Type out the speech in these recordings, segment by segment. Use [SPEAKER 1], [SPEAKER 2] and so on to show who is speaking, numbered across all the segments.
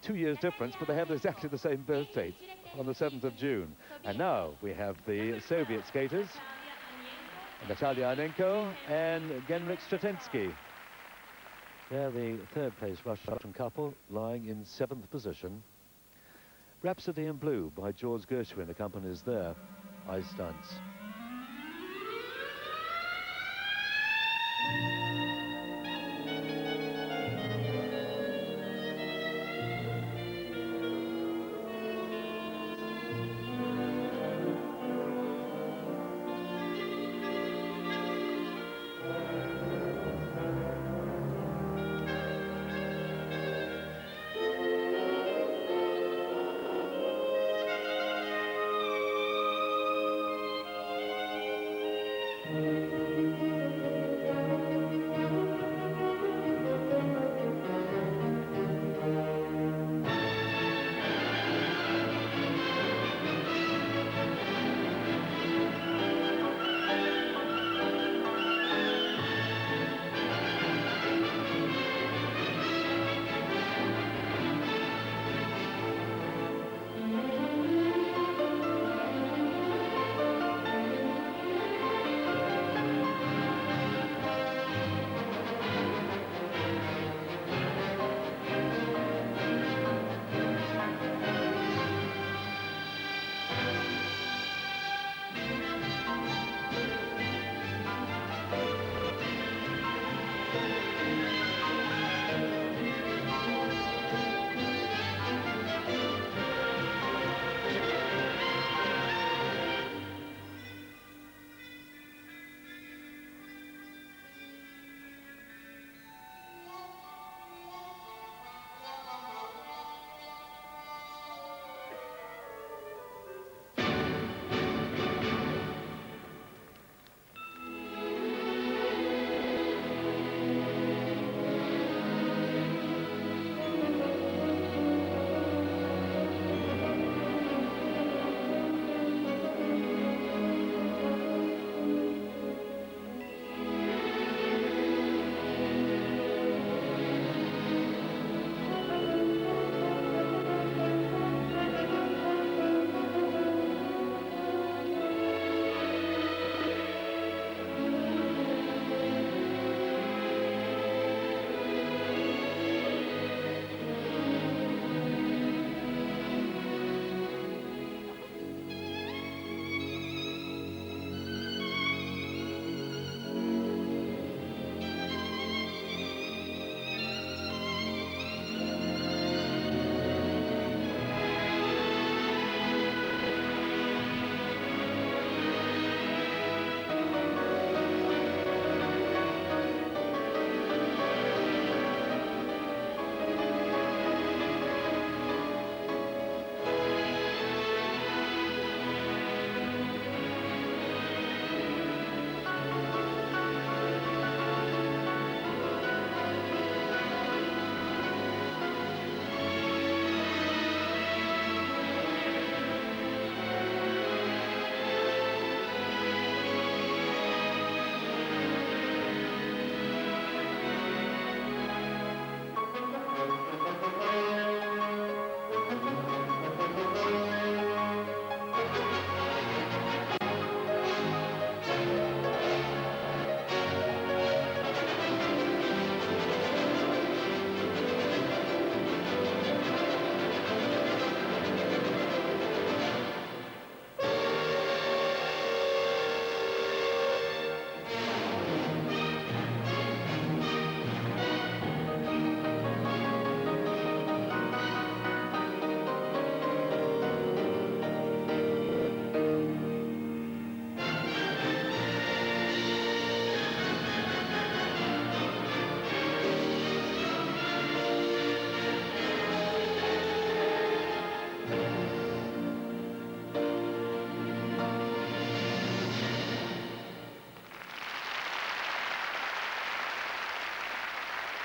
[SPEAKER 1] 2 years difference, but they have exactly the same birthday on the 7th of June. And now we have the Soviet skaters, Natalia Annenko and Genrikh Sretenski. They're the third place Russian couple, lying in 7th position. Rhapsody in Blue by George Gershwin accompanies their ice dance.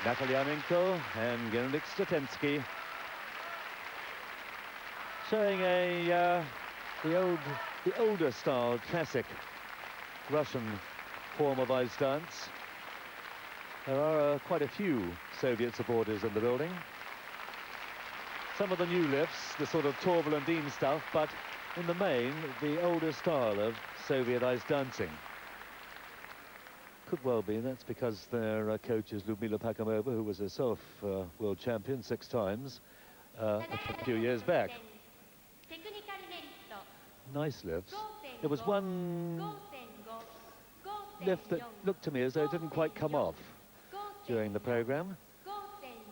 [SPEAKER 1] Natalia Annenko and Genrikh Sretenski, showing the older style, classic Russian form of ice dance. There are quite a few Soviet supporters in the building. Some of the new lifts, the sort of Torval and Dean stuff, but in the main, the older style of Soviet ice dancing. Could well be that's because their coach is Lyudmila Pakamova, who was herself world champion 6 times a few years back. Nice lifts. There was one lift that looked to me as though it didn't quite come off during the program.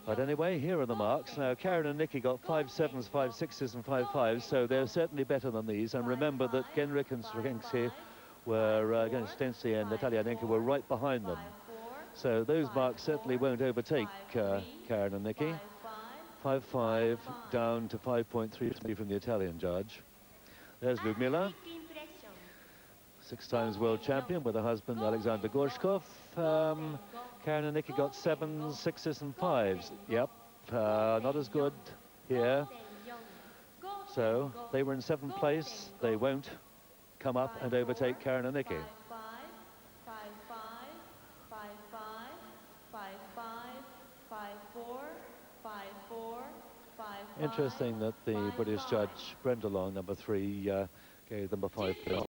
[SPEAKER 1] But anyway, here are the marks. Now, Karen and Nikki got 5 7s, 5 6s and 5 5s, so they're certainly better than these. And remember that Genrikh and Sretenski were, Sretenski and Natalia Annenko were right behind them. So those marks certainly won't overtake Karen and Nikki. 5-5 down to 5.3 from the Italian judge. There's Lyudmila, 6 times world champion with her husband Alexander Gorshkov. Karen and Nikki got 7s, 6s and 5s. Yep, not as good here. So they were in 7th place. They won't come up and overtake Karen and Nikki. Interesting that the British judge Brendelong, number 3, gave them a 5.